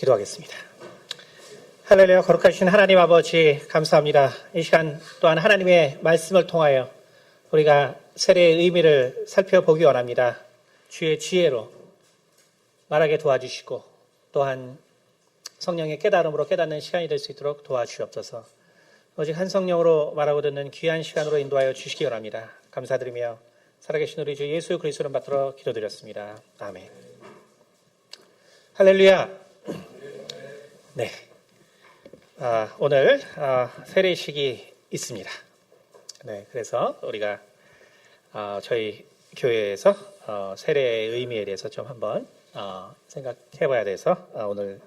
기도하겠습니다. 할렐루야. 거룩하신 하나님 아버지 감사합니다. 이 시간 또한 하나님의 말씀을 통하여 우리가 세례의 의미를 살펴보기 원합니다. 주의 지혜로 말하게 도와주시고 또한 성령의 깨달음으로 깨닫는 시간이 될 수 있도록 도와주시옵소서. 오직 한 성령으로 말하고 듣는 귀한 시간으로 인도하여 주시기 원합니다. 감사드리며 살아계신 우리 주 예수 그리스도를 받들어 기도드렸습니다. 아멘. 할렐루야. 네. 오늘 세례식이 있습니다. 네, 그래서 우리가 저희 교회에서 세례의 의미에 대해서 좀 한번 생각해봐야 돼서 오늘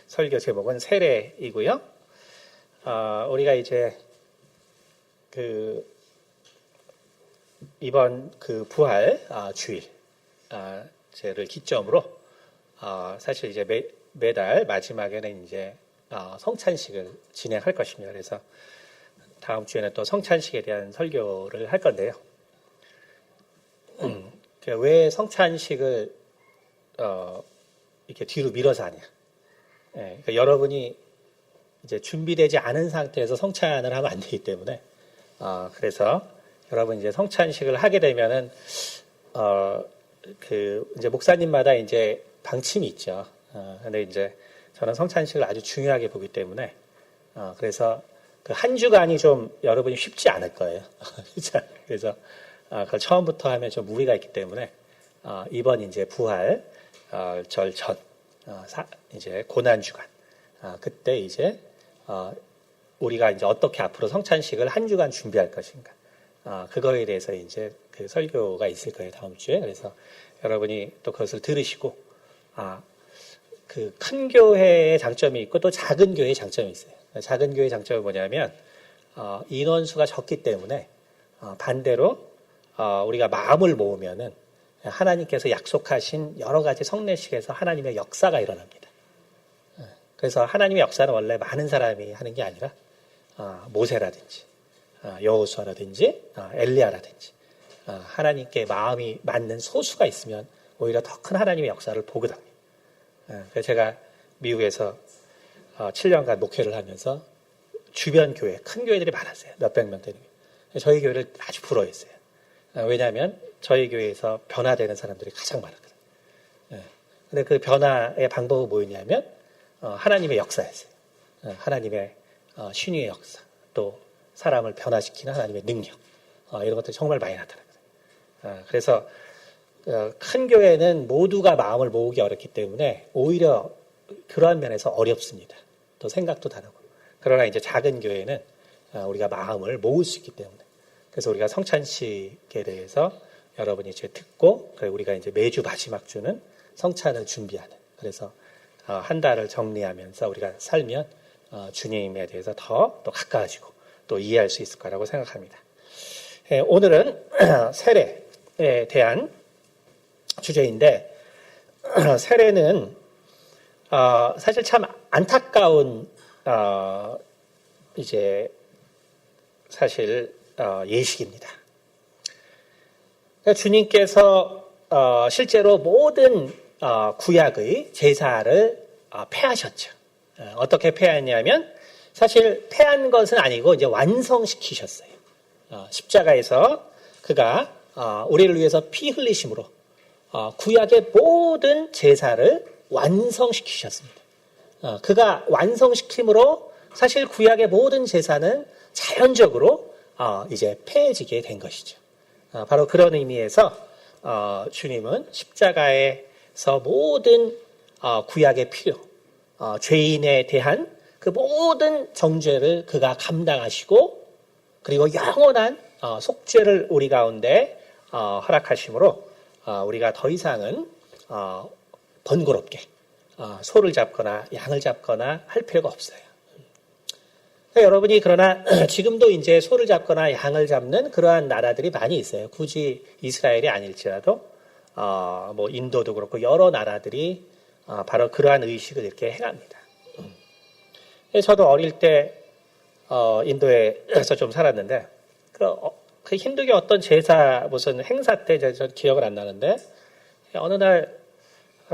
설교 제목은 세례이고요. 우리가 이제 이번 부활 주일제를 기점으로 사실 이제 매달 마지막에는 이제 성찬식을 진행할 것입니다. 그래서 다음 주에는 또 성찬식에 대한 설교를 할 건데요. 왜 성찬식을 이렇게 뒤로 밀어서 하냐? 그러니까 여러분이 이제 준비되지 않은 상태에서 성찬을 하면 안 되기 때문에 그래서 여러분 이제 성찬식을 하게 되면은 이제 목사님마다 이제 방침이 있죠. 근데 이제 저는 성찬식을 아주 중요하게 보기 때문에 그래서 한 주간이 좀 여러분이 쉽지 않을 거예요. 그래서 그걸 처음부터 하면 좀 무리가 있기 때문에 이번 이제 부활 절 전 이제 고난 주간 그때 이제 우리가 이제 어떻게 앞으로 성찬식을 한 주간 준비할 것인가 그거에 대해서 이제 그 설교가 있을 거예요, 다음 주에. 그래서 여러분이 또 그것을 들으시고 그 큰 교회의 장점이 있고 또 작은 교회의 장점이 있어요. 작은 교회의 장점이 뭐냐면 인원수가 적기 때문에 반대로 우리가 마음을 모으면은 하나님께서 약속하신 여러 가지 성례식에서 하나님의 역사가 일어납니다. 그래서 하나님의 역사는 원래 많은 사람이 하는 게 아니라 모세라든지 여호수아라든지 엘리야라든지 하나님께 마음이 맞는 소수가 있으면 오히려 더 큰 하나님의 역사를 보거든요. 그래서 제가 미국에서 7년간 목회를 하면서 주변 교회, 큰 교회들이 많았어요. 몇백 명 되는 교회. 저희 교회를 아주 부러워했어요. 왜냐하면 저희 교회에서 변화되는 사람들이 가장 많았거든요. 근데 그 변화의 방법은 뭐였냐면 하나님의 역사였어요. 하나님의 신유의 역사, 또 사람을 변화시키는 하나님의 능력, 이런 것들이 정말 많이 나타나거든요. 그래서 큰 교회는 모두가 마음을 모으기 어렵기 때문에 오히려 그러한 면에서 어렵습니다. 또 생각도 다르고. 그러나 이제 작은 교회는 우리가 마음을 모을 수 있기 때문에. 그래서 우리가 성찬식에 대해서 여러분이 이제 듣고, 우리가 이제 매주 마지막 주는 성찬을 준비하는. 그래서 한 달을 정리하면서 우리가 살면 주님에 대해서 더 또 가까워지고 또 이해할 수 있을 거라고 생각합니다. 오늘은 세례에 대한 주제인데, 세례는 사실 참 안타까운 이제 사실 예식입니다. 그러니까 주님께서 실제로 모든 구약의 제사를 폐하셨죠. 어떻게 폐하냐면 사실 폐한 것은 아니고 이제 완성시키셨어요. 십자가에서 그가 우리를 위해서 피 흘리심으로 구약의 모든 제사를 완성시키셨습니다. 그가 완성시킴으로 사실 구약의 모든 제사는 자연적으로 이제 폐해지게 된 것이죠. 바로 그런 의미에서 주님은 십자가에서 모든 구약의 필요, 죄인에 대한 그 모든 정죄를 그가 감당하시고 그리고 영원한 속죄를 우리 가운데 허락하심으로 우리가 더 이상은 번거롭게 소를 잡거나 양을 잡거나 할 필요가 없어요. 그러니까 여러분이 그러나 지금도 이제 소를 잡거나 양을 잡는 그러한 나라들이 많이 있어요. 굳이 이스라엘이 아닐지라도 뭐 인도도 그렇고 여러 나라들이 바로 그러한 의식을 이렇게 행합니다. 저도 어릴 때 인도에서 좀 살았는데 그 힌두교 어떤 제사 무슨 행사 때 저 기억은 안 나는데 어느 날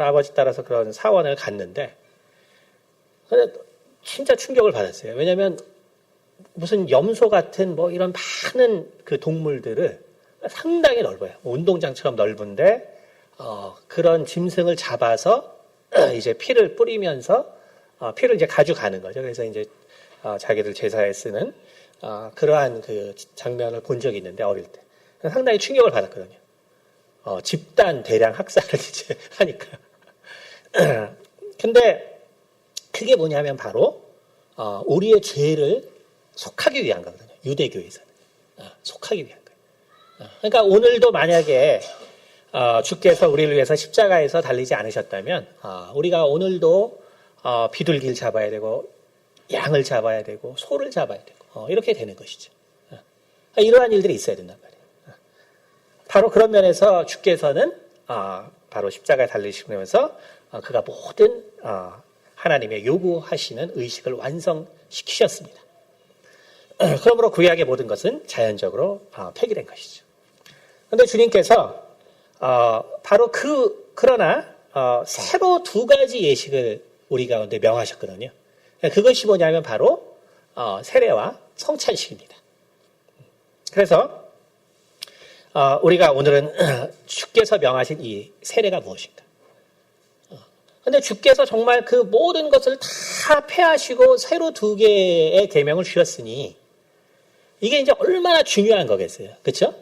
아버지 따라서 그런 사원을 갔는데 근데 진짜 충격을 받았어요. 왜냐하면 무슨 염소 같은 뭐 이런 많은 그 동물들을 상당히 넓어요. 운동장처럼 넓은데 그런 짐승을 잡아서 이제 피를 뿌리면서 피를 이제 가져가는 거죠. 그래서 이제 자기들 제사에 쓰는 그러한 그 장면을 본 적이 있는데 어릴 때 상당히 충격을 받았거든요. 집단 대량 학살을 이제 하니까. 근데 그게 뭐냐면 바로 우리의 죄를 속하기 위한 거거든요. 유대교에서는 속하기 위한 거예요. 그러니까 오늘도 만약에 주께서 우리를 위해서 십자가에서 달리지 않으셨다면 우리가 오늘도 비둘기를 잡아야 되고 양을 잡아야 되고 소를 잡아야 되고 이렇게 되는 것이죠. 이러한 일들이 있어야 된단 말이에요. 바로 그런 면에서 주께서는 바로 십자가에 달리시면서 그가 모든 하나님의 요구하시는 의식을 완성시키셨습니다. 그러므로 구약의 모든 것은 자연적으로 폐기된 것이죠. 그런데 주님께서 바로 그러나 새로 두 가지 예식을 우리 가운데 명하셨거든요. 그것이 뭐냐면 바로 세례와 성찬식입니다. 그래서 우리가 오늘은 주께서 명하신 이 세례가 무엇인가? 근데 주께서 정말 그 모든 것을 다 폐하시고 새로 두 개의 계명을 주셨으니 이게 이제 얼마나 중요한 거겠어요. 그렇죠?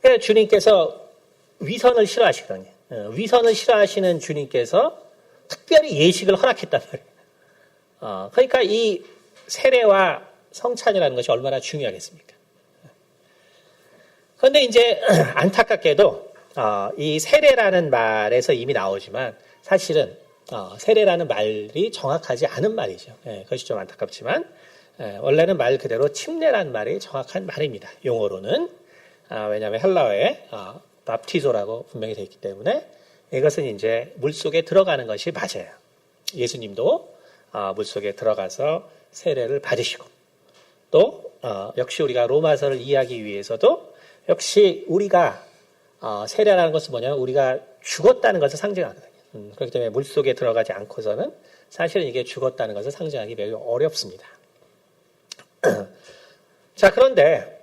그래서 주님께서 위선을 싫어하시거든요. 위선을 싫어하시는 주님께서 특별히 예식을 허락했단 말이에요. 그러니까 이 세례와 성찬이라는 것이 얼마나 중요하겠습니까? 그런데 이제 안타깝게도 이 세례라는 말에서 이미 나오지만 사실은 세례라는 말이 정확하지 않은 말이죠. 그것이 좀 안타깝지만 원래는 말 그대로 침례라는 말이 정확한 말입니다. 용어로는 왜냐하면 헬라어에 밥티소라고 분명히 되어 있기 때문에 이것은 이제 물속에 들어가는 것이 맞아요. 예수님도 물속에 들어가서 세례를 받으시고 또 역시 우리가 로마서를 이해하기 위해서도 역시 우리가 세례라는 것은 뭐냐면 우리가 죽었다는 것을 상징하거든요. 그렇기 때문에 물속에 들어가지 않고서는 사실은 이게 죽었다는 것을 상징하기 매우 어렵습니다. 자, 그런데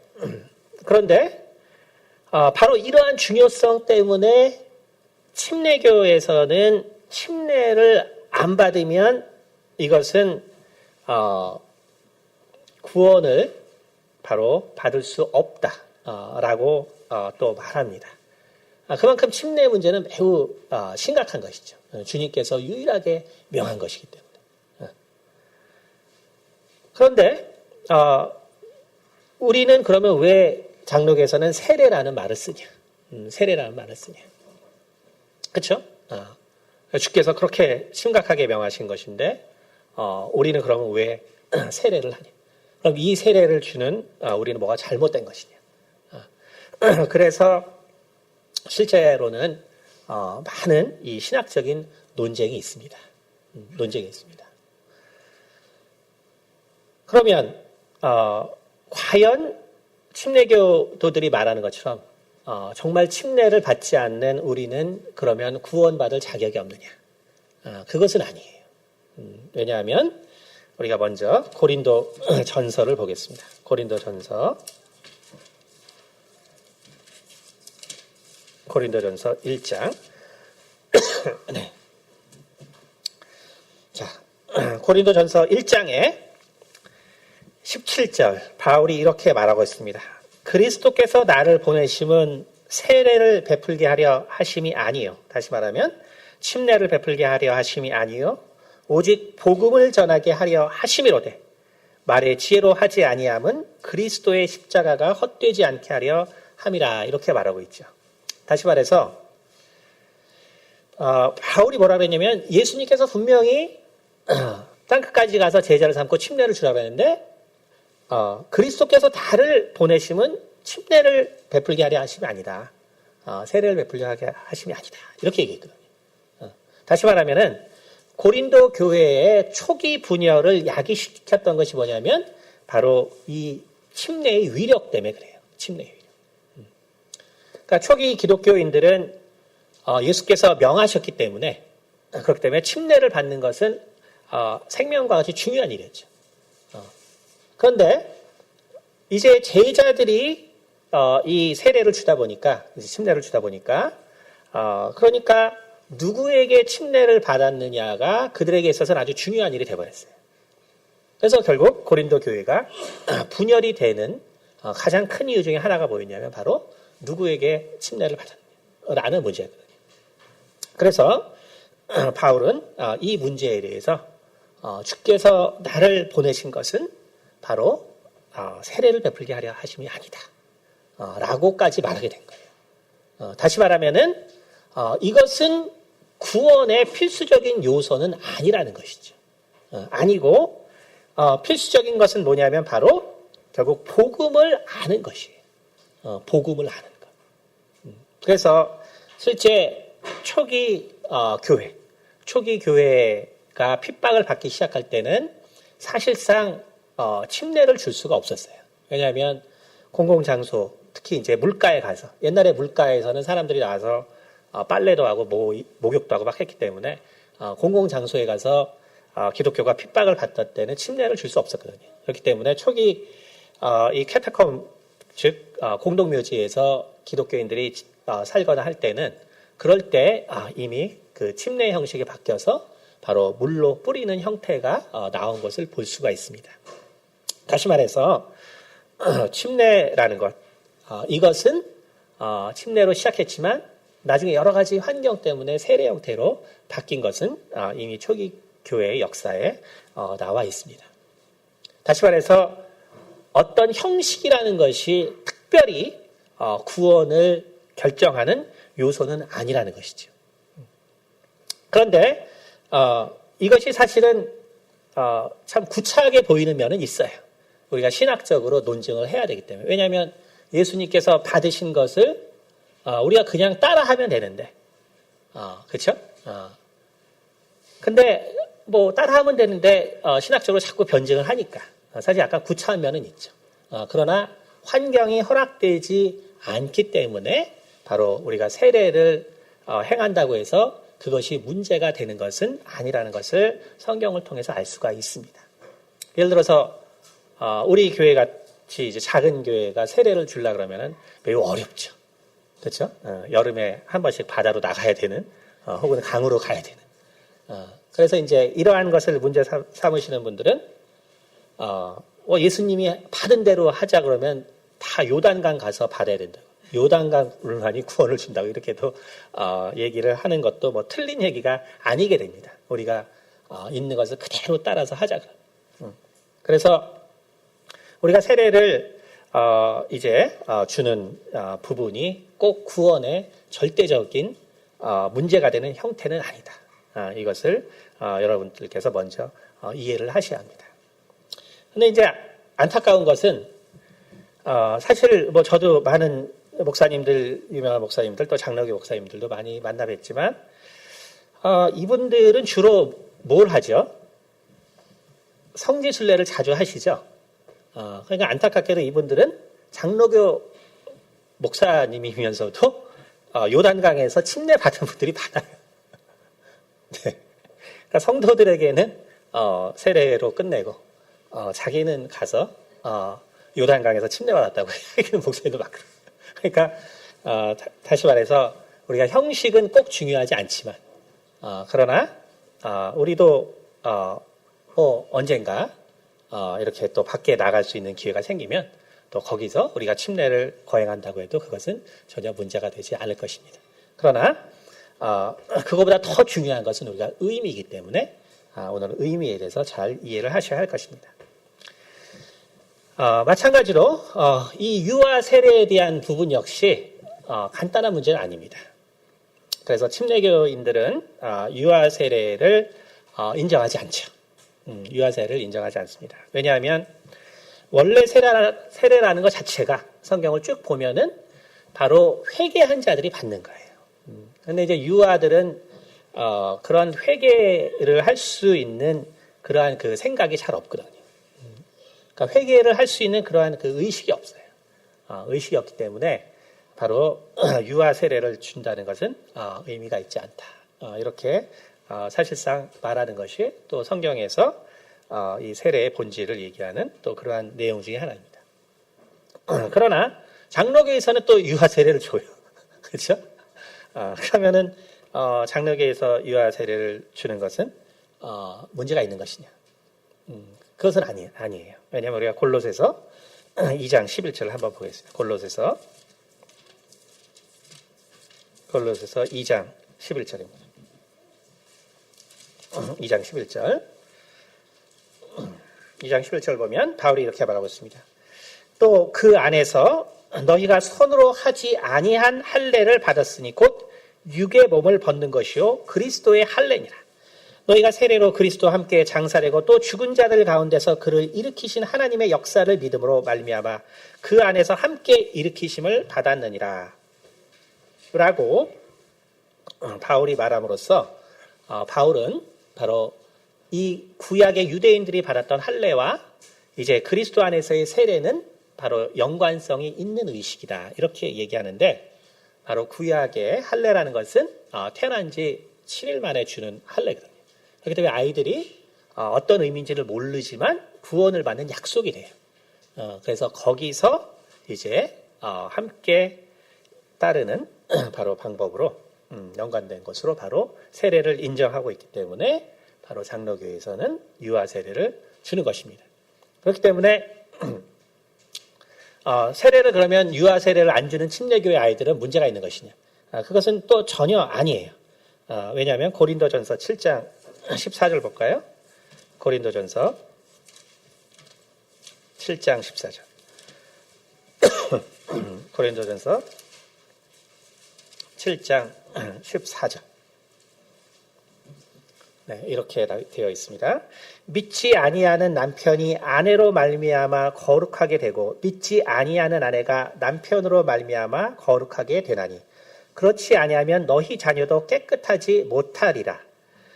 바로 이러한 중요성 때문에 침례교에서는 침례를 안 받으면 이것은 구원을 바로 받을 수 없다라고 또 말합니다. 그만큼 침례의 문제는 매우 심각한 것이죠. 주님께서 유일하게 명한 것이기 때문에. 그런데 우리는 그러면 왜 장로교에서는 세례라는 말을 쓰냐? 세례라는 말을 쓰냐? 그렇죠? 주께서 그렇게 심각하게 명하신 것인데 우리는 그러면 왜 세례를 하냐? 그럼 이 세례를 주는 우리는 뭐가 잘못된 것이냐? 그래서 실제로는 많은 이 신학적인 논쟁이 있습니다. 논쟁이 있습니다. 그러면 과연 침례교도들이 말하는 것처럼 정말 침례를 받지 않는 우리는 그러면 구원받을 자격이 없느냐? 그것은 아니에요. 왜냐하면 우리가 먼저 고린도 전서를 보겠습니다. 고린도 전서 1장. 네. 자, 고린도 전서 1장에 17절 바울이 이렇게 말하고 있습니다. 그리스도께서 나를 보내심은 세례를 베풀게 하려 하심이 아니요. 다시 말하면 침례를 베풀게 하려 하심이 아니요. 오직 복음을 전하게 하려 하심이로되 말의 지혜로 하지 아니함은 그리스도의 십자가가 헛되지 않게 하려 함이라. 이렇게 말하고 있죠. 다시 말해서 바울이 뭐라 그랬냐면 예수님께서 분명히 땅끝까지 가서 제자를 삼고 침례를 주라고 했는데 그리스도께서 나를 보내심은 침례를 베풀게 하려 하심이 아니다. 세례를 베풀게 하려 하심이 아니다. 이렇게 얘기했거든요. 다시 말하면은 고린도 교회의 초기 분열을 야기시켰던 것이 뭐냐면 바로 이 침례의 위력 때문에 그래요. 침례의 위력. 그러니까 초기 기독교인들은 예수께서 명하셨기 때문에 그렇기 때문에 침례를 받는 것은 생명과 같이 중요한 일이었죠. 그런데 이제 제자들이 이 세례를 주다 보니까, 이제 침례를 주다 보니까, 그러니까 누구에게 침례를 받았느냐가 그들에게 있어서는 아주 중요한 일이 되어버렸어요. 그래서 결국 고린도 교회가 분열이 되는 가장 큰 이유 중에 하나가 뭐였냐면 바로 누구에게 침례를 받았느냐라는 문제였거든요. 그래서 바울은 이 문제에 대해서 주께서 나를 보내신 것은 바로 세례를 베풀게 하려 하심이 아니다 라고까지 말하게 된 거예요. 다시 말하면은 이것은 구원의 필수적인 요소는 아니라는 것이죠. 아니고 필수적인 것은 뭐냐면 바로 결국 복음을 아는 것이에요. 복음을 아는 것. 그래서 실제 초기 교회가 핍박을 받기 시작할 때는 사실상 침례를 줄 수가 없었어요. 왜냐하면 공공장소, 특히 이제 물가에 가서, 옛날에 물가에서는 사람들이 나와서 빨래도 하고 목욕도 하고 막 했기 때문에 공공장소에 가서 기독교가 핍박을 받던 때는 침례를 줄 수 없었거든요. 그렇기 때문에 초기 이 캐타콤, 즉 공동묘지에서 기독교인들이 살거나 할 때는 그럴 때 이미 그 침례 형식이 바뀌어서 바로 물로 뿌리는 형태가 나온 것을 볼 수가 있습니다. 다시 말해서 침례라는 것, 이것은 침례로 시작했지만 나중에 여러 가지 환경 때문에 세례 형태로 바뀐 것은 이미 초기 교회의 역사에 나와 있습니다. 다시 말해서 어떤 형식이라는 것이 특별히 구원을 결정하는 요소는 아니라는 것이죠. 그런데 이것이 사실은 참 구차하게 보이는 면은 있어요. 우리가 신학적으로 논증을 해야 되기 때문에. 왜냐하면 예수님께서 받으신 것을 우리가 그냥 따라하면 되는데, 그렇죠? 근데 뭐 따라하면 되는데 신학적으로 자꾸 변증을 하니까 사실 약간 구차한 면은 있죠. 그러나 환경이 허락되지 않기 때문에 바로 우리가 세례를 행한다고 해서 그것이 문제가 되는 것은 아니라는 것을 성경을 통해서 알 수가 있습니다. 예를 들어서 우리 교회 같이 이제 작은 교회가 세례를 주려 그러면은 매우 어렵죠. 그렇죠? 여름에 한 번씩 바다로 나가야 되는, 혹은 강으로 가야 되는. 그래서 이제 이러한 것을 문제 삼으시는 분들은 예수님이 받은 대로 하자 그러면 다 요단강 가서 받아야 된다고. 요단강만이 구원을 준다고 이렇게도 얘기를 하는 것도 뭐 틀린 얘기가 아니게 됩니다. 우리가 있는 것을 그대로 따라서 하자. 그래서 우리가 세례를 이제 주는 부분이 꼭 구원의 절대적인 문제가 되는 형태는 아니다. 이것을 여러분들께서 먼저 이해를 하셔야 합니다. 근데 이제 안타까운 것은 사실 뭐 저도 많은 목사님들, 유명한 목사님들, 또 장로교 목사님들도 많이 만나 뵀지만 이분들은 주로 뭘 하죠? 성지순례를 자주 하시죠. 그러니까 안타깝게도 이분들은 장로교 목사님이면서도 요단강에서 침례 받은 분들이 많아요. 네. 그러니까 성도들에게는 세례로 끝내고 자기는 가서 요단강에서 침례 받았다고 얘기하는 목사님도 많거든요. 그러니까 다시 말해서 우리가 형식은 꼭 중요하지 않지만 그러나 우리도 언젠가 이렇게 또 밖에 나갈 수 있는 기회가 생기면 또 거기서 우리가 침례를 거행한다고 해도 그것은 전혀 문제가 되지 않을 것입니다. 그러나 그거보다 더 중요한 것은 우리가 의미이기 때문에 오늘 의미에 대해서 잘 이해를 하셔야 할 것입니다. 마찬가지로 이 유아 세례에 대한 부분 역시 간단한 문제는 아닙니다. 그래서 침례교인들은 유아 세례를 인정하지 않죠. 유아 세례를 인정하지 않습니다. 왜냐하면 원래 세례라는 것 자체가 성경을 쭉 보면은 바로 회개한 자들이 받는 거예요. 그런데 이제 유아들은 그런 회개를 할 수 있는 그러한 그 생각이 잘 없거든요. 그러니까 회개를 할 수 있는 그러한 그 의식이 없어요. 의식이 없기 때문에 바로 유아 세례를 준다는 것은 의미가 있지 않다. 이렇게 사실상 말하는 것이 또 성경에서 이 세례의 본질을 얘기하는 또 그러한 내용 중에 하나입니다. 그러나 장로교에서는 또 유아 세례를 줘요. 그렇죠? 그러면은 장로교에서 유아 세례를 주는 것은 문제가 있는 것이냐? 그것은 아니에요. 왜냐하면 우리가 골로새서 2장 11절을 한번 보겠습니다. 골로새서 2장 11절입니다. 2장 11절. 2장 11절 보면 바울이 이렇게 말하고 있습니다. 또 그 안에서 너희가 손으로 하지 아니한 할례를 받았으니 곧 육의 몸을 벗는 것이요 그리스도의 할례니라. 너희가 세례로 그리스도와 함께 장사되고 또 죽은 자들 가운데서 그를 일으키신 하나님의 역사를 믿음으로 말미암아 그 안에서 함께 일으키심을 받았느니라. 라고 바울이 말함으로써 바울은 바로 이 구약의 유대인들이 받았던 할례와 이제 그리스도 안에서의 세례는 바로 연관성이 있는 의식이다. 이렇게 얘기하는데 바로 구약의 할례라는 것은 태어난 지 7일 만에 주는 할례거든요. 그렇기 때문에 아이들이 어떤 의미인지를 모르지만 구원을 받는 약속이 돼요. 그래서 거기서 이제 함께 따르는 바로 방법으로 연관된 것으로 바로 세례를 인정하고 있기 때문에 바로 장로교에서는 유아 세례를 주는 것입니다. 그렇기 때문에 세례를 그러면 유아 세례를 안 주는 침례교회 아이들은 문제가 있는 것이냐? 그것은 또 전혀 아니에요. 왜냐하면 고린도전서 7장 14절 볼까요? 고린도전서 7장 14절. 고린도전서 7장 14절. 네, 이렇게 되어 있습니다. 믿지 아니하는 남편이 아내로 말미암아 거룩하게 되고 믿지 아니하는 아내가 남편으로 말미암아 거룩하게 되나니 그렇지 아니하면 너희 자녀도 깨끗하지 못하리라.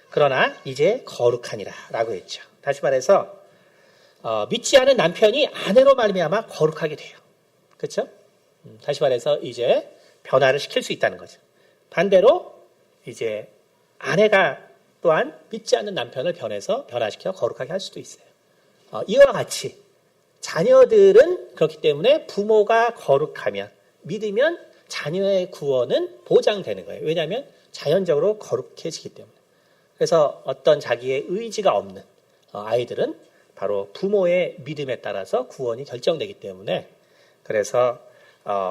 그러나 이제 거룩하니라 라고 했죠. 다시 말해서 믿지 않은 남편이 아내로 말미암아 거룩하게 돼요. 그렇죠? 다시 말해서 이제 변화를 시킬 수 있다는 거죠. 반대로 이제 아내가 또한 믿지 않는 남편을 변화시켜 거룩하게 할 수도 있어요. 이와 같이 자녀들은 그렇기 때문에 부모가 거룩하면 믿으면 자녀의 구원은 보장되는 거예요. 왜냐하면 자연적으로 거룩해지기 때문에. 그래서 어떤 자기의 의지가 없는 아이들은 바로 부모의 믿음에 따라서 구원이 결정되기 때문에 그래서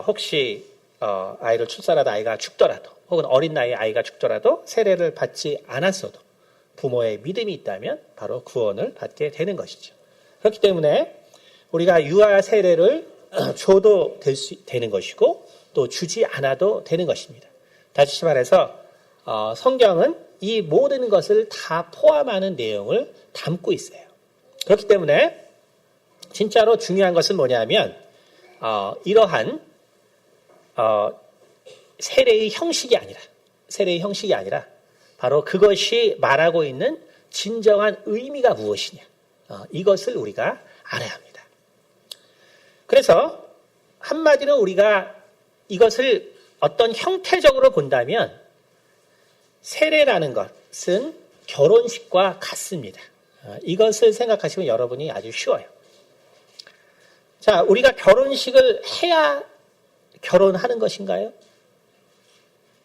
혹시 아이를 출산하다 아이가 죽더라도 혹은 어린 나이에 아이가 죽더라도 세례를 받지 않았어도 부모의 믿음이 있다면 바로 구원을 받게 되는 것이죠. 그렇기 때문에 우리가 유아 세례를 줘도 되는 것이고 또 주지 않아도 되는 것입니다. 다시 말해서 성경은 이 모든 것을 다 포함하는 내용을 담고 있어요. 그렇기 때문에 진짜로 중요한 것은 뭐냐면 이러한 세례의 형식이 아니라 바로 그것이 말하고 있는 진정한 의미가 무엇이냐 이것을 우리가 알아야 합니다. 그래서 한마디로 우리가 이것을 어떤 형태적으로 본다면 세례라는 것은 결혼식과 같습니다. 이것을 생각하시면 여러분이 아주 쉬워요. 자, 우리가 결혼식을 해야 결혼하는 것인가요?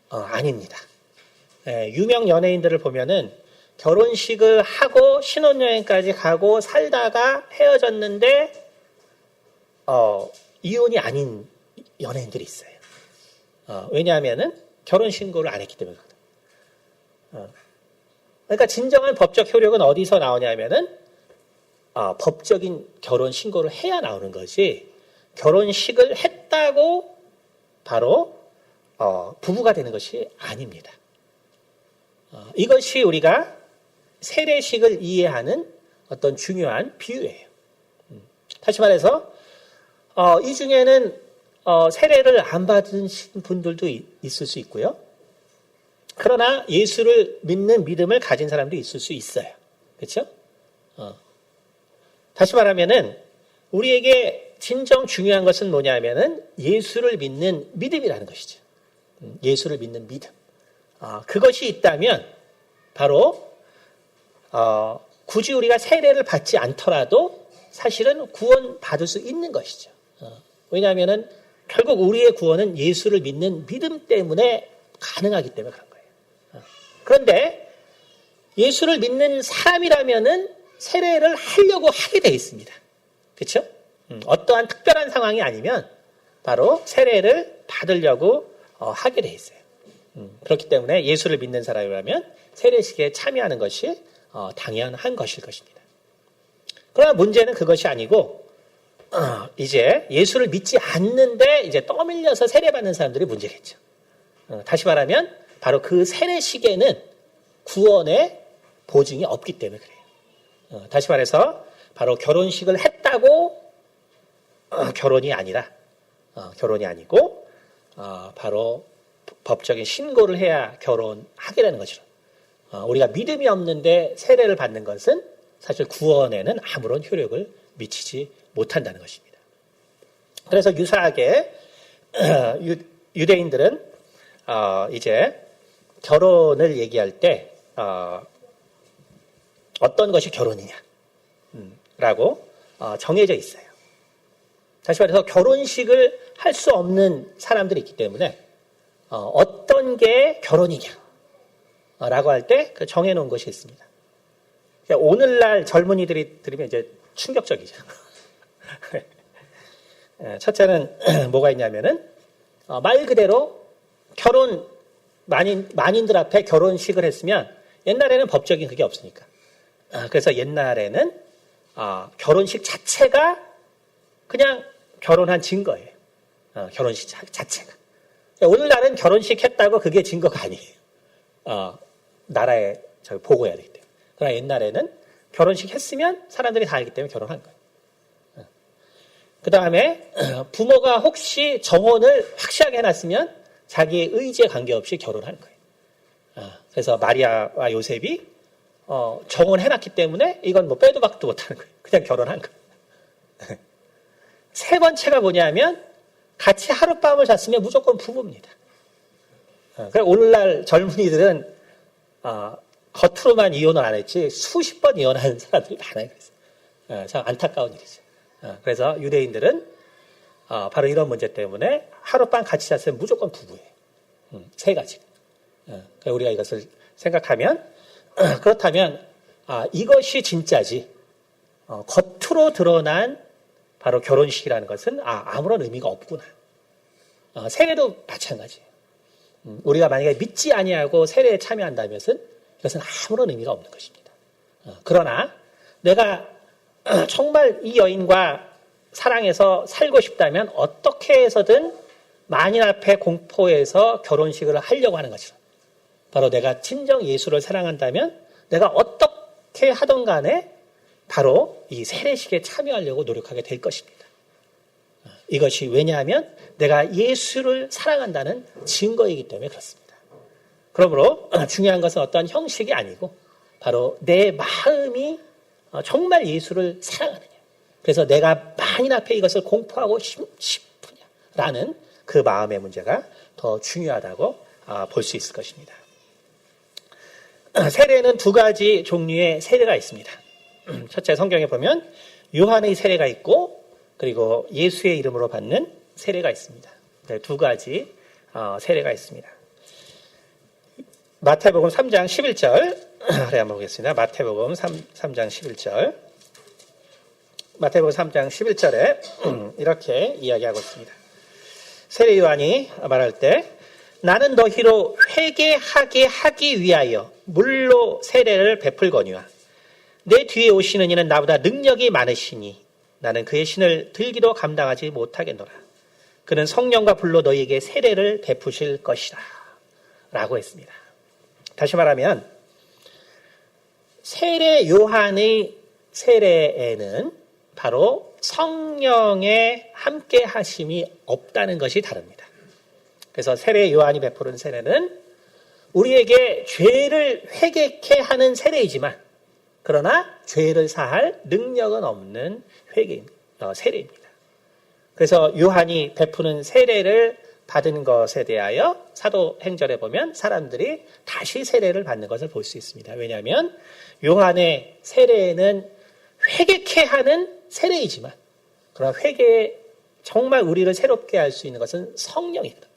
아닙니다. 유명 연예인들을 보면은 결혼식을 하고 신혼여행까지 가고 살다가 헤어졌는데 이혼이 아닌 연예인들이 있어요. 왜냐하면은 결혼신고를 안 했기 때문에 그렇거든요. 그러니까 진정한 법적 효력은 어디서 나오냐면은 법적인 결혼신고를 해야 나오는 것이 결혼식을 했다고 바로 부부가 되는 것이 아닙니다. 이것이 우리가 세례식을 이해하는 어떤 중요한 비유예요. 다시 말해서 이 중에는 세례를 안 받은 분들도 있을 수 있고요. 그러나 예수를 믿는 믿음을 가진 사람도 있을 수 있어요. 그렇죠? 다시 말하면은 우리에게 진정 중요한 것은 뭐냐면은 예수를 믿는 믿음이라는 것이죠. 예수를 믿는 믿음. 그것이 있다면 바로 굳이 우리가 세례를 받지 않더라도 사실은 구원 받을 수 있는 것이죠. 왜냐하면은 결국 우리의 구원은 예수를 믿는 믿음 때문에 가능하기 때문에 그런 거예요. 그런데 예수를 믿는 사람이라면은 세례를 하려고 하게 돼 있습니다. 그렇죠? 어떠한 특별한 상황이 아니면 바로 세례를 받으려고 하게 돼 있어요. 그렇기 때문에 예수를 믿는 사람이라면 세례식에 참여하는 것이 당연한 것일 것입니다. 그러나 문제는 그것이 아니고 이제 예수를 믿지 않는데 이제 떠밀려서 세례받는 사람들이 문제겠죠. 다시 말하면 바로 그 세례식에는 구원의 보증이 없기 때문에 그래요. 다시 말해서 바로 결혼식을 했다고 결혼이 아니고 바로 법적인 신고를 해야 결혼하게 되는 것이죠. 우리가 믿음이 없는데 세례를 받는 것은 사실 구원에는 아무런 효력을 미치지 못한다는 것입니다. 그래서 유사하게 유대인들은 이제 결혼을 얘기할 때 어떤 것이 결혼이냐라고 정해져 있어요. 다시 말해서 결혼식을 할 수 없는 사람들이 있기 때문에 어떤 게 결혼이냐라고 할 때 그 정해놓은 것이 있습니다. 그러니까 오늘날 젊은이들이 들으면 이제 충격적이죠. 첫째는 뭐가 있냐면은 말 그대로 만인들 앞에 결혼식을 했으면 옛날에는 법적인 그게 없으니까. 그래서 옛날에는 결혼식 자체가 그냥 결혼한 증거예요. 결혼식 자체가. 오늘날은 결혼식 했다고 그게 증거가 아니에요. 나라에 보고해야 되기 때문에. 그러나 옛날에는 결혼식 했으면 사람들이 다 알기 때문에 결혼한 거예요. 그 다음에 부모가 혹시 정혼을 확실하게 해놨으면 자기의 의지에 관계없이 결혼하는 거예요. 그래서 마리아와 요셉이 정혼해놨기 때문에 이건 뭐 빼도 박도 못하는 거예요. 그냥 결혼한 거예요. 세 번째가 뭐냐면 같이 하룻밤을 잤으면 무조건 부부입니다. 그러니까 오늘날 젊은이들은 겉으로만 이혼을 안 했지 수십 번 이혼하는 사람들이 많아요. 그래서 참 안타까운 일이죠. 그래서 유대인들은 바로 이런 문제 때문에 하룻밤 같이 잤으면 무조건 부부예요. 세 가지. 그러니까 우리가 이것을 생각하면 그렇다면 이것이 진짜지 겉으로 드러난 바로 결혼식이라는 것은 아무런 의미가 없구나. 세례도 마찬가지예요. 우리가 만약에 믿지 아니하고 세례에 참여한다면 이것은 아무런 의미가 없는 것입니다. 그러나 내가 정말 이 여인과 사랑해서 살고 싶다면 어떻게 해서든 만인 앞에 공포해서 결혼식을 하려고 하는 것이죠. 바로 내가 진정 예수를 사랑한다면 내가 어떻게 하던 간에 바로 이 세례식에 참여하려고 노력하게 될 것입니다. 이것이 왜냐하면 내가 예수를 사랑한다는 증거이기 때문에 그렇습니다. 그러므로 중요한 것은 어떤 형식이 아니고 바로 내 마음이 정말 예수를 사랑하느냐. 그래서 내가 만인 앞에 이것을 공포하고 싶으냐라는 그 마음의 문제가 더 중요하다고 볼 수 있을 것입니다. 세례는 두 가지 종류의 세례가 있습니다. 첫째 성경에 보면 요한의 세례가 있고 그리고 예수의 이름으로 받는 세례가 있습니다. 두 가지 세례가 있습니다. 마태복음 3장 11절 한번 보겠습니다. 마태복음 3장 11절 마태복음 3장 11절에 이렇게 이야기하고 있습니다. 세례 요한이 말할 때 나는 너희로 회개하게 하기 위하여 물로 세례를 베풀거니와 내 뒤에 오시는 이는 나보다 능력이 많으시니 나는 그의 신을 들기도 감당하지 못하겠노라. 그는 성령과 불로 너희에게 세례를 베푸실 것이라 라고 했습니다. 다시 말하면 세례 요한의 세례에는 바로 성령의 함께 하심이 없다는 것이 다릅니다. 그래서 세례 요한이 베푸는 세례는 우리에게 죄를 회개케 하는 세례이지만 그러나 죄를 사할 능력은 없는 세례입니다. 그래서 요한이 베푸는 세례를 받은 것에 대하여 사도행전에 보면 사람들이 다시 세례를 받는 것을 볼 수 있습니다. 왜냐하면 요한의 세례는 회개케 하는 세례이지만 그러나 회개에 정말 우리를 새롭게 할 수 있는 것은 성령이거든요.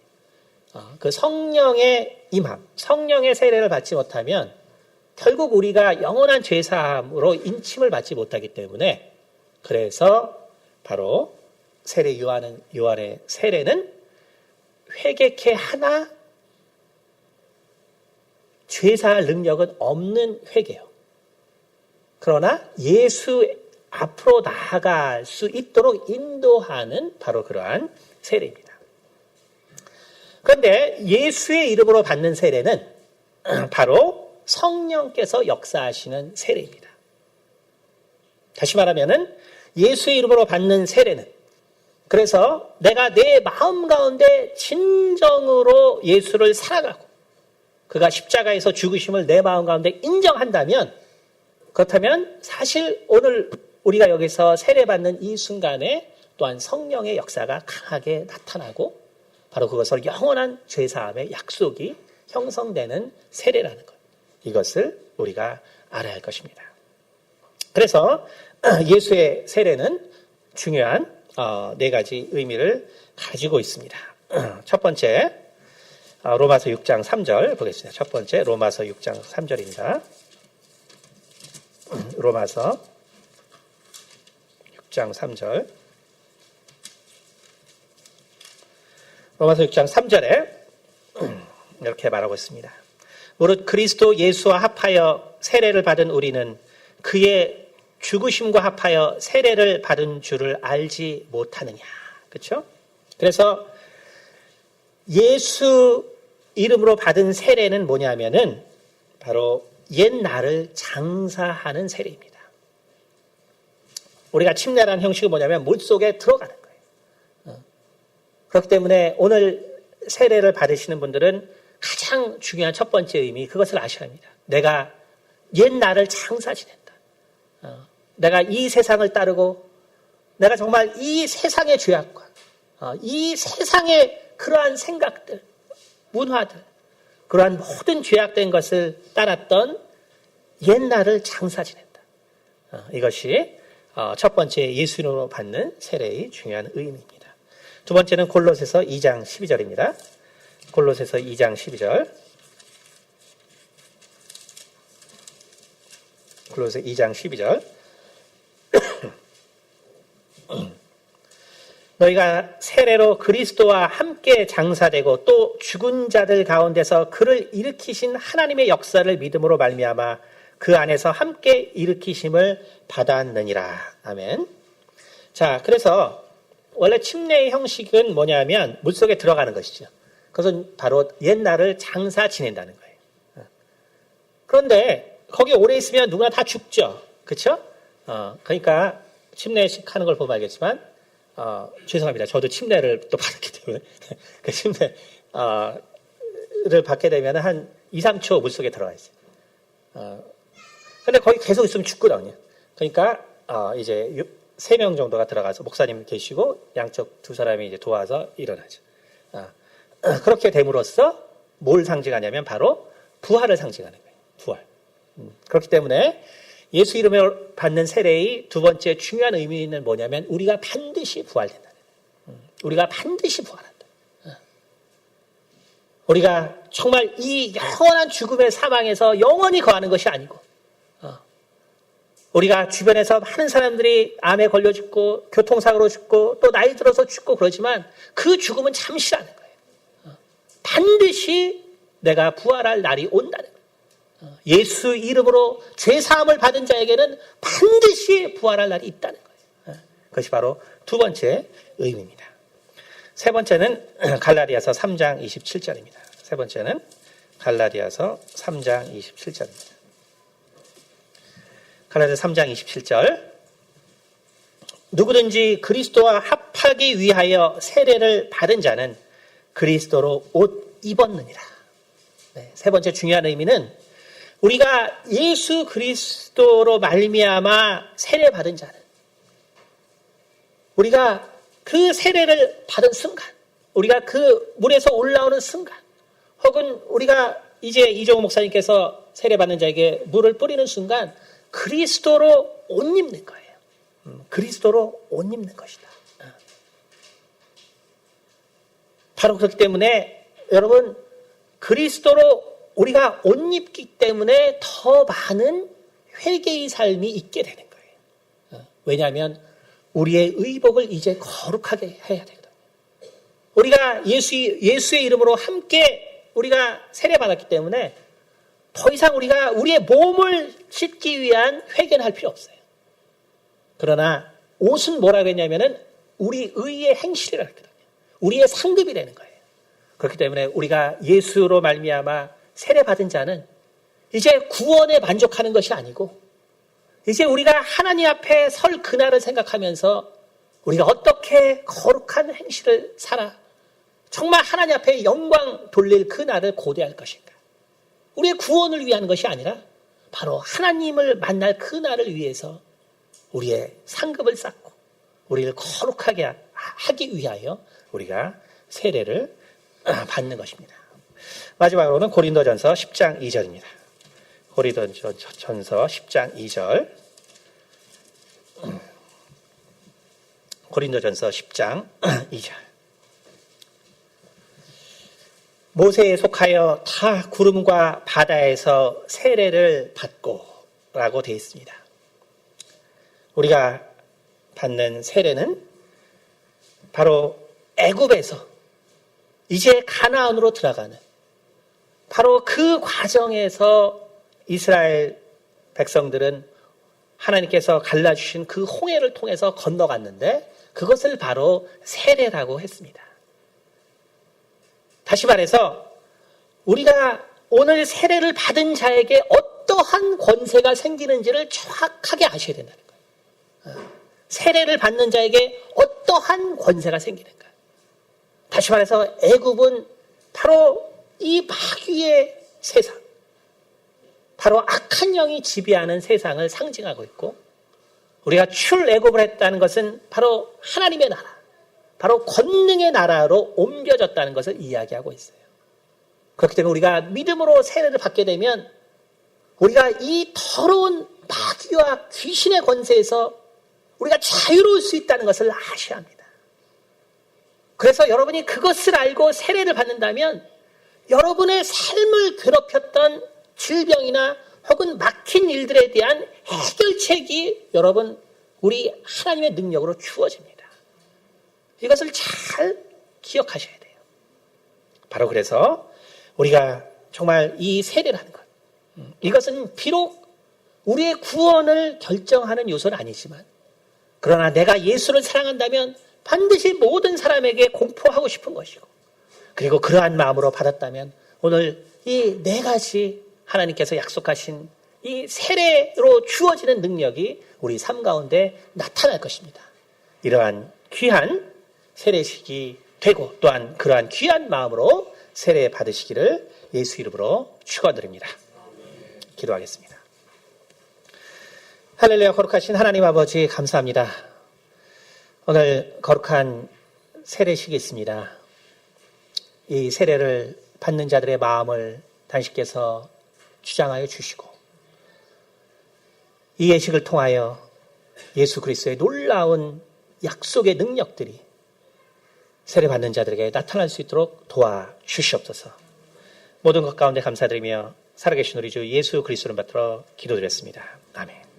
그 성령의 임함, 성령의 세례를 받지 못하면 결국 우리가 영원한 죄사함으로 인침을 받지 못하기 때문에 그래서 바로 세례 요한의 세례는 회개케 하나 죄사할 능력은 없는 회개요. 그러나 예수 앞으로 나아갈 수 있도록 인도하는 바로 그러한 세례입니다. 그런데 예수의 이름으로 받는 세례는 바로 성령께서 역사하시는 세례입니다. 다시 말하면은 예수의 이름으로 받는 세례는 그래서 내가 내 마음 가운데 진정으로 예수를 사랑하고 그가 십자가에서 죽으심을 내 마음 가운데 인정한다면 그렇다면 사실 오늘 우리가 여기서 세례받는 이 순간에 또한 성령의 역사가 강하게 나타나고 바로 그것을 영원한 죄사함의 약속이 형성되는 세례라는 것. 이것을 우리가 알아야 할 것입니다. 그래서 예수의 세례는 중요한 네 가지 의미를 가지고 있습니다. 첫 번째, 로마서 6장 3절 보겠습니다. 첫 번째, 로마서 6장 3절입니다. 로마서 6장 3절. 로마서 6장 3절에 이렇게 말하고 있습니다. 무릇 그리스도 예수와 합하여 세례를 받은 우리는 그의 죽으심과 합하여 세례를 받은 줄을 알지 못하느냐. 그렇죠? 그래서 예수 이름으로 받은 세례는 뭐냐면은 바로 옛날을 장사하는 세례입니다. 우리가 침례라는 형식이 뭐냐면 물속에 들어가는 거예요. 그렇기 때문에 오늘 세례를 받으시는 분들은 가장 중요한 첫 번째 의미 그것을 아셔야 합니다. 내가 옛날을 장사 지낸다. 내가 이 세상을 따르고 내가 정말 이 세상의 죄악과 이 세상의 그러한 생각들, 문화들, 그러한 모든 죄악된 것을 따랐던 옛날을 장사 지낸다. 이것이 첫 번째 예수님으로 받는 세례의 중요한 의미입니다. 두 번째는 골로새서 2장 12절입니다. 골로새서 2장 12절. 골로새 2장 12절. 너희가 세례로 그리스도와 함께 장사되고 또 죽은 자들 가운데서 그를 일으키신 하나님의 역사를 믿음으로 말미암아 그 안에서 함께 일으키심을 받았느니라. 아멘. 자, 그래서 원래 침례의 형식은 뭐냐면 물속에 들어가는 것이죠. 그것은 바로 옛날을 장사 지낸다는 거예요. 그런데 거기 오래 있으면 누구나 다 죽죠. 그렇죠? 그러니까 침례식 하는 걸 보면 알겠지만 죄송합니다. 저도 침례를 또 받았기 때문에 그 침례를 받게 되면 한 2, 3초 물속에 들어가 있어요. 근데 거기 계속 있으면 죽거든요. 그러니까 이제 3명 정도가 들어가서 목사님 계시고 양쪽 2사람이 이제 도와서 일어나죠. 그렇게 됨으로써 뭘 상징하냐면 바로 부활을 상징하는 거예요. 부활. 그렇기 때문에 예수 이름을 받는 세례의 두 번째 중요한 의미는 뭐냐면 우리가 반드시 부활된다. 우리가 반드시 부활한다. 우리가 정말 이 영원한 죽음의 사망에서 영원히 거하는 것이 아니고 우리가 주변에서 많은 사람들이 암에 걸려 죽고 교통사고로 죽고 또 나이 들어서 죽고 그러지만 그 죽음은 잠시라는 거예요. 반드시 내가 부활할 날이 온다는 거예요. 예수 이름으로 죄사함을 받은 자에게는 반드시 부활할 날이 있다는 거예요. 그것이 바로 두 번째 의미입니다. 세 번째는 갈라디아서 3장 27절입니다. 세 번째는 갈라디아서 3장 27절입니다. 갈라디아서 3장 27절. 누구든지 그리스도와 합하기 위하여 세례를 받은 자는 그리스도로 옷 입었느니라. 네, 세 번째 중요한 의미는 우리가 예수 그리스도로 말미암아 세례 받은 자는 우리가 그 세례를 받은 순간 우리가 그 물에서 올라오는 순간, 혹은 우리가 이제 이종호 목사님께서 세례받는 자에게 물을 뿌리는 순간 그리스도로 옷 입는 거예요. 그리스도로 옷 입는 것이다. 바로 그렇기 때문에 여러분, 그리스도로 우리가 옷 입기 때문에 더 많은 회개의 삶이 있게 되는 거예요. 왜냐하면 우리의 의복을 이제 거룩하게 해야 되거든요. 우리가 예수의 이름으로 함께 우리가 세례받았기 때문에 더 이상 우리가 우리의 몸을 씻기 위한 회개는 할 필요 없어요. 그러나 옷은 뭐라고 했냐면은 우리 의의 행실이라고 했거든요. 우리의 상급이 되는 거예요. 그렇기 때문에 우리가 예수로 말미암아 세례받은 자는 이제 구원에 만족하는 것이 아니고 이제 우리가 하나님 앞에 설 그날을 생각하면서 우리가 어떻게 거룩한 행실을 살아 정말 하나님 앞에 영광 돌릴 그날을 고대할 것인가. 우리의 구원을 위한 것이 아니라 바로 하나님을 만날 그날을 위해서 우리의 상급을 쌓고 우리를 거룩하게 하기 위하여 우리가 세례를 받는 것입니다. 마지막으로는 고린도전서 10장 2절입니다. 고린도전서 10장 2절. 고린도전서 10장 2절. 모세에 속하여 다 구름과 바다에서 세례를 받고 라고 되어 있습니다. 우리가 받는 세례는 바로 애굽에서 이제 가나안으로 들어가는 바로 그 과정에서 이스라엘 백성들은 하나님께서 갈라주신 그 홍해를 통해서 건너갔는데 그것을 바로 세례라고 했습니다. 다시 말해서 우리가 오늘 세례를 받은 자에게 어떠한 권세가 생기는지를 정확하게 아셔야 된다는 거예요. 세례를 받는 자에게 어떠한 권세가 생기는가. 다시 말해서 애굽은 바로 이 마귀의 세상, 바로 악한 영이 지배하는 세상을 상징하고 있고 우리가 출애굽을 했다는 것은 바로 하나님의 나라, 바로 권능의 나라로 옮겨졌다는 것을 이야기하고 있어요. 그렇기 때문에 우리가 믿음으로 세례를 받게 되면 우리가 이 더러운 마귀와 귀신의 권세에서 우리가 자유로울 수 있다는 것을 아셔야 합니다. 그래서 여러분이 그것을 알고 세례를 받는다면 여러분의 삶을 괴롭혔던 질병이나 혹은 막힌 일들에 대한 해결책이 여러분 우리 하나님의 능력으로 주어집니다. 이것을 잘 기억하셔야 돼요. 바로 그래서 우리가 정말 이 세례를 하는 것, 이것은 비록 우리의 구원을 결정하는 요소는 아니지만 그러나 내가 예수를 사랑한다면 반드시 모든 사람에게 공포하고 싶은 것이고 그리고 그러한 마음으로 받았다면 오늘 이 네 가지 하나님께서 약속하신 이 세례로 주어지는 능력이 우리 삶 가운데 나타날 것입니다. 이러한 귀한 세례식이 되고 또한 그러한 귀한 마음으로 세례 받으시기를 예수 이름으로 축원드립니다. 기도하겠습니다. 할렐루야. 거룩하신 하나님 아버지 감사합니다. 오늘 거룩한 세례식이 있습니다. 이 세례를 받는 자들의 마음을 당신께서 주장하여 주시고 이 예식을 통하여 예수 그리스도의 놀라운 약속의 능력들이 세례받는 자들에게 나타날 수 있도록 도와주시옵소서. 모든 것 가운데 감사드리며 살아계신 우리 주 예수 그리스도를 받들어 기도드렸습니다. 아멘.